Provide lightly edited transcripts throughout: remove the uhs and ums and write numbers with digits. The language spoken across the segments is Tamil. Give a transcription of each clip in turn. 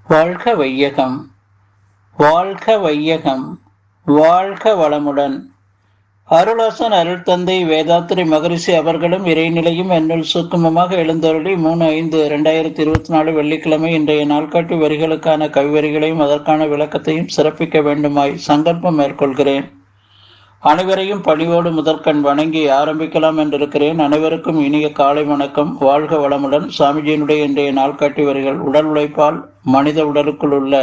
வாழ்க வையகம், வாழ்க வையகம், வாழ்க வளமுடன். அருளாசன் அருள் தந்தை வேதாத்திரி மகரிஷி அவர்களும் இறைநிலையும் என்னுள் சுக்குமமாக எழுந்தருளி 3/5/2024 வெள்ளிக்கிழமை இன்றைய நாள்காட்டி வரிகளுக்கான கவிவரிகளையும் அதற்கான விளக்கத்தையும் சிறப்பிக்க வேண்டுமாய் சங்கல்பம் மேற்கொள்கிறேன். அனைவரையும் பணிவோடு முதற்கண் வணங்கி ஆரம்பிக்கலாம் என்றிருக்கிறேன். அனைவருக்கும் இனிய காலை வணக்கம். வாழ்க வளமுடன். சாமிஜியினுடைய இன்றைய நாள்காட்டி வரிகள்: உடல் உழைப்பால் மனித உடலுக்குள் உள்ள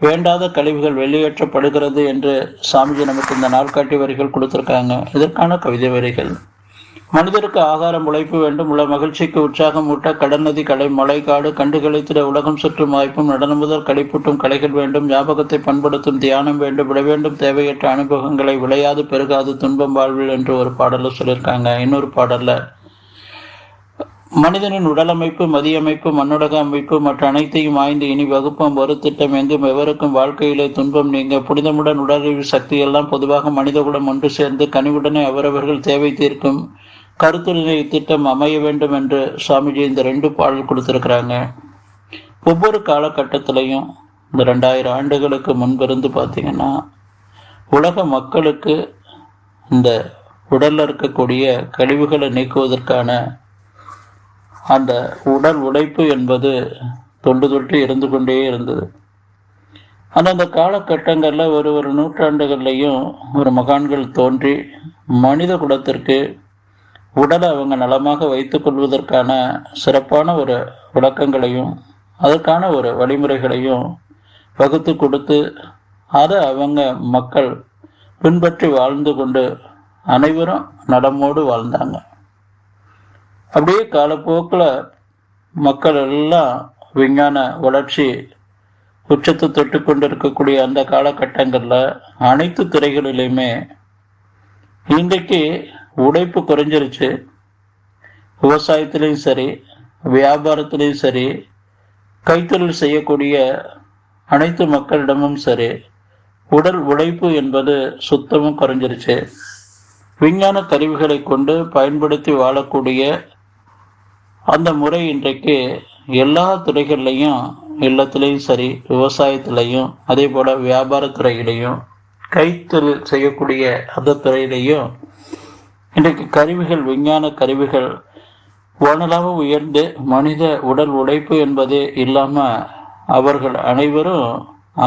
வேண்டாத கழிவுகள் வெளியேற்றப்படுகிறது என்று சாமிஜி நமக்கு இந்த நாள்காட்டி வரிகள் கொடுத்திருக்காங்க. இதற்கான கவிதை வரிகள்: மனிதருக்கு ஆகாரம் உழைப்பு வேண்டும். உள்ள மகிழ்ச்சிக்கு உற்சாகம் ஊட்ட கடல் நதி கடை மலை காடு கண்டு கழித்திட உலகம் சுற்றும் வாய்ப்பும் நடனம் முதல் கழிப்பூட்டும் கலைகள் வேண்டும். ஞாபகத்தை பண்படுத்தும் தியானம் வேண்டும். விட வேண்டும் தேவையற்ற அனுபவங்களை. விளையாது பெருகாது துன்பம் வாழ்வில் என்று ஒரு பாடல சொல்லியிருக்காங்க. இன்னொரு பாடல்ல மனிதனின் உடலமைப்பு மதியமைப்பு மண்ணுலக அமைப்பு மற்ற அனைத்தையும் ஆய்ந்து இனி வகுப்பம் ஒரு திட்டம் எங்கும் எவருக்கும் வாழ்க்கையிலே துன்பம் நீங்க புனிதமுடன் உடலறிவு சக்தி எல்லாம் பொதுவாக மனிதகுலம் ஒன்று சேர்ந்து கனிவுடனே அவரவர்கள் தேவை தீர்க்கும் கருத்துரிமை திட்டம் அமைய வேண்டும் என்று சுவாமிஜி இந்த 2 பாடல் கொடுத்திருக்கிறாங்க. ஒவ்வொரு காலகட்டத்திலையும் இந்த 2000 ஆண்டுகளுக்கு முன்பிருந்து பார்த்தீங்கன்னா உலக மக்களுக்கு இந்த உடல்ல இருக்கக்கூடிய கழிவுகளை நீக்குவதற்கான அந்த உடல் உழைப்பு என்பது தொண்டு தொட்டு இருந்து கொண்டே இருந்தது. அந்த காலகட்டங்களில் ஒரு நூற்றாண்டுகள்லையும் ஒரு மகான்கள் தோன்றி மனித குலத்திற்கு உடலை அவங்க நலமாக வைத்துக் கொள்வதற்கான சிறப்பான ஒரு விளக்கங்களையும் அதற்கான ஒரு வழிமுறைகளையும் வகுத்து கொடுத்து அதை அவங்க மக்கள் பின்பற்றி வாழ்ந்து கொண்டு அனைவரும் நலமோடு வாழ்ந்தாங்க. அப்படியே காலப்போக்கில் மக்கள் எல்லாம் விஞ்ஞான வளர்ச்சி உச்சத்தை தொட்டு கொண்டு இருக்கக்கூடிய அந்த காலகட்டங்களில் அனைத்து துறைகளிலுமே இன்றைக்கு உழைப்பு குறைஞ்சிருச்சு. விவசாயத்திலையும் சரி, வியாபாரத்திலையும் சரி, கைத்தொழில் செய்யக்கூடிய அனைத்து மக்களிடமும் சரி, உடல் உழைப்பு என்பது சுத்தமும் குறைஞ்சிருச்சு. விஞ்ஞான கருவிகளை கொண்டு பயன்படுத்தி வாழக்கூடிய அந்த முறை இன்றைக்கு எல்லா துறைகள்லையும், இல்லத்திலையும் சரி, விவசாயத்திலையும், அதே போல வியாபாரத்துறையிலையும், கைத்தொழில் செய்யக்கூடிய அந்த துறையிலையும் இன்றைக்கு கருவிகள், விஞ்ஞான கருவிகள் வானலாக உயர்ந்து மனித உடல் உழைப்பு என்பதே இல்லாம அவர்கள் அனைவரும்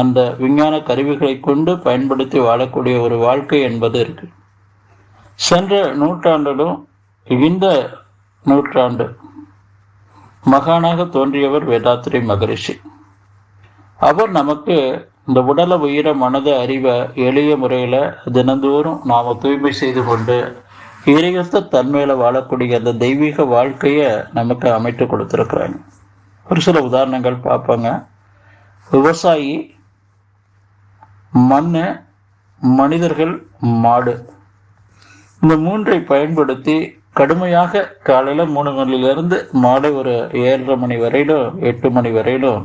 அந்த விஞ்ஞான கருவிகளை கொண்டு பயன்படுத்தி வாழக்கூடிய ஒரு வாழ்க்கை என்பது இருக்கு. சென்ற நூற்றாண்டிலும் இந்த நூற்றாண்டு மகானாக தோன்றியவர் வேதாத்திரி மகரிஷி. அவர் நமக்கு இந்த உடலை உயிர மனத அறிவை எளிய முறையில தினந்தோறும் நாம தூய்மை செய்து கொண்டு இறையத்த தன்மையில வாழக்கூடிய அந்த தெய்வீக வாழ்க்கைய நமக்கு அமைத்து கொடுத்திருக்கிறாங்க. ஒரு சில உதாரணங்கள் பார்ப்பாங்க. விவசாயி, மண்ணு, மனிதர்கள், மாடு, இந்த 3ஐ பயன்படுத்தி கடுமையாக காலையில 3 மணிலிருந்து மாலை ஒரு 7:30 மணி வரையிலும் 8 மணி வரையிலும்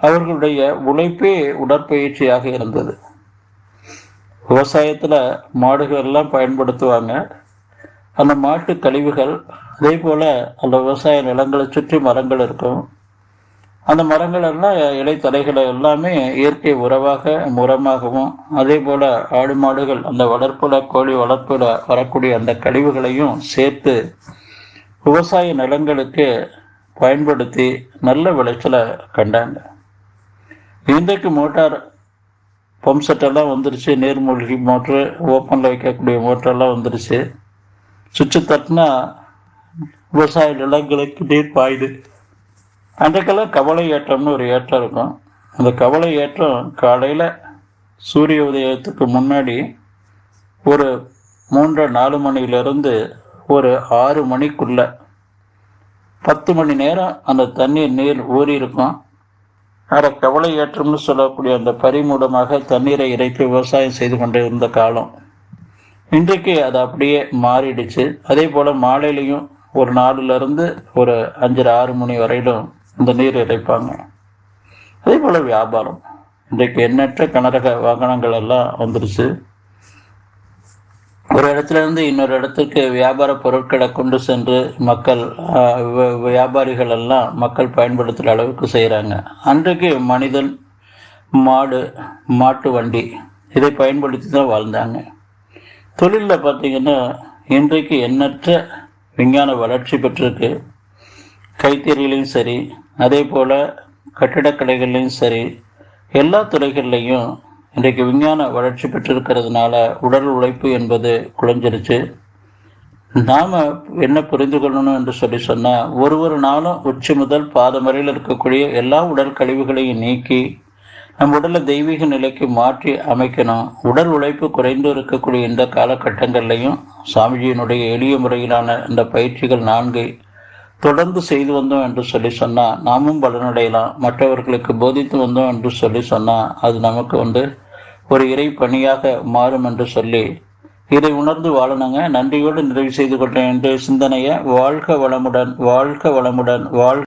அவர்களுடைய உழைப்பே உடற்பயிற்சியாக இருந்தது. விவசாயத்துல மாடுகள் எல்லாம் பயன்படுத்துவாங்க. அந்த மாட்டு கழிவுகள், அதே போல அந்த விவசாய நிலங்களை சுற்றி மரங்கள் இருக்கும். அந்த மரங்கள் எல்லாம் இலைத்தலைகளை எல்லாமே இயற்கை உரமாகவும், அதே போல ஆடு மாடுகள் அந்த வளர்ப்புல கோழி வளர்ப்புல வரக்கூடிய அந்த கழிவுகளையும் சேர்த்து விவசாய நிலங்களுக்கு பயன்படுத்தி நல்ல விளைச்சலை கண்டாங்க. இன்றைக்கு மோட்டார் பம்ப் செட் எல்லாம் வந்துருச்சு. நீர்மூழ்கி மோட்ரு, ஓப்பன்ல வைக்கக்கூடிய மோட்டரெல்லாம் வந்துருச்சு. சுவிட்சு தட்டினா விவசாய நிலங்களுக்கு நீர் பாயுது. அன்றைக்கெல்லாம் கவலை ஏற்றம்னு ஒரு ஏற்றம் இருக்கும். அந்த கவலை ஏற்றம் காலையில் சூரிய உதயத்துக்கு முன்னாடி ஒரு 3-4 மணிலிருந்து ஒரு 6 மணிக்குள்ள 10 மணி நேரம் அந்த நீர் ஊறி இருக்கும். அதை கவலை ஏற்றம்னு சொல்லக்கூடிய அந்த பரிமூடமாக தண்ணீரை இறைத்து விவசாயம் செய்து கொண்டு இருந்த காலம். இன்றைக்கு அது அப்படியே மாறிடுச்சு. அதே போல மாலையிலையும் ஒரு 4லிருந்து ஒரு 5-6 மணி வரையிலும் இந்த நீர் இறைப்பாங்க. அதே போல வியாபாரம், இன்றைக்கு எண்ணற்ற கனரக வாகனங்கள் எல்லாம் வந்துருச்சு. ஒரு இடத்துல இருந்து இன்னொரு இடத்துக்கு வியாபார பொருட்களை கொண்டு சென்று மக்கள் வியாபாரிகள் எல்லாம் மக்கள் பயன்படுத்துகிற அளவுக்கு செய்கிறாங்க. அன்றைக்கு மனிதன், மாடு, மாட்டு வண்டி இதை பயன்படுத்தி தான் வாழ்ந்தாங்க. தொழிலில் பார்த்தீங்கன்னா இன்றைக்கு எண்ணற்ற விஞ்ஞான வளர்ச்சி பெற்றிருக்கு. கைத்தறியிலையும் சரி, அதே போல் கட்டிடக்கலைகள்லையும் சரி, எல்லா துறைகள்லையும் இன்றைக்கு விஞ்ஞான வளர்ச்சி பெற்றிருக்கிறதுனால உடல் உழைப்பு என்பது குறைஞ்சிருச்சு. நாம் என்ன புரிந்து கொள்ளணும் என்று சொன்னால், ஒரு நாளும் உச்சி முதல் பாதம் வரையில் இருக்கக்கூடிய எல்லா உடல் கழிவுகளையும் நீக்கி நம் உடலை தெய்வீக நிலைக்கு மாற்றி அமைக்கணும். உடல் உழைப்பு குறைந்து இருக்கக்கூடிய இந்த காலகட்டங்கள்லையும் சாமிஜியினுடைய எளிய முறையிலான இந்த பயிற்சிகள் 4 தொடர்ந்து செய்து வந்தோம் என்று சொன்னால் நாமும் பலனடையலாம். மற்றவர்களுக்கு போதித்து வந்தோம் என்று சொன்னால் அது நமக்கு ஒரு இறை பணியாக மாறும் என்று சொல்லி இதை உணர்ந்து வாழணுங்க. நன்றியோடு நிறைவு செய்து கொள்றேன் என்ற சிந்தனையை. வாழ்க வளமுடன், வாழ்க வளமுடன், வாழ்க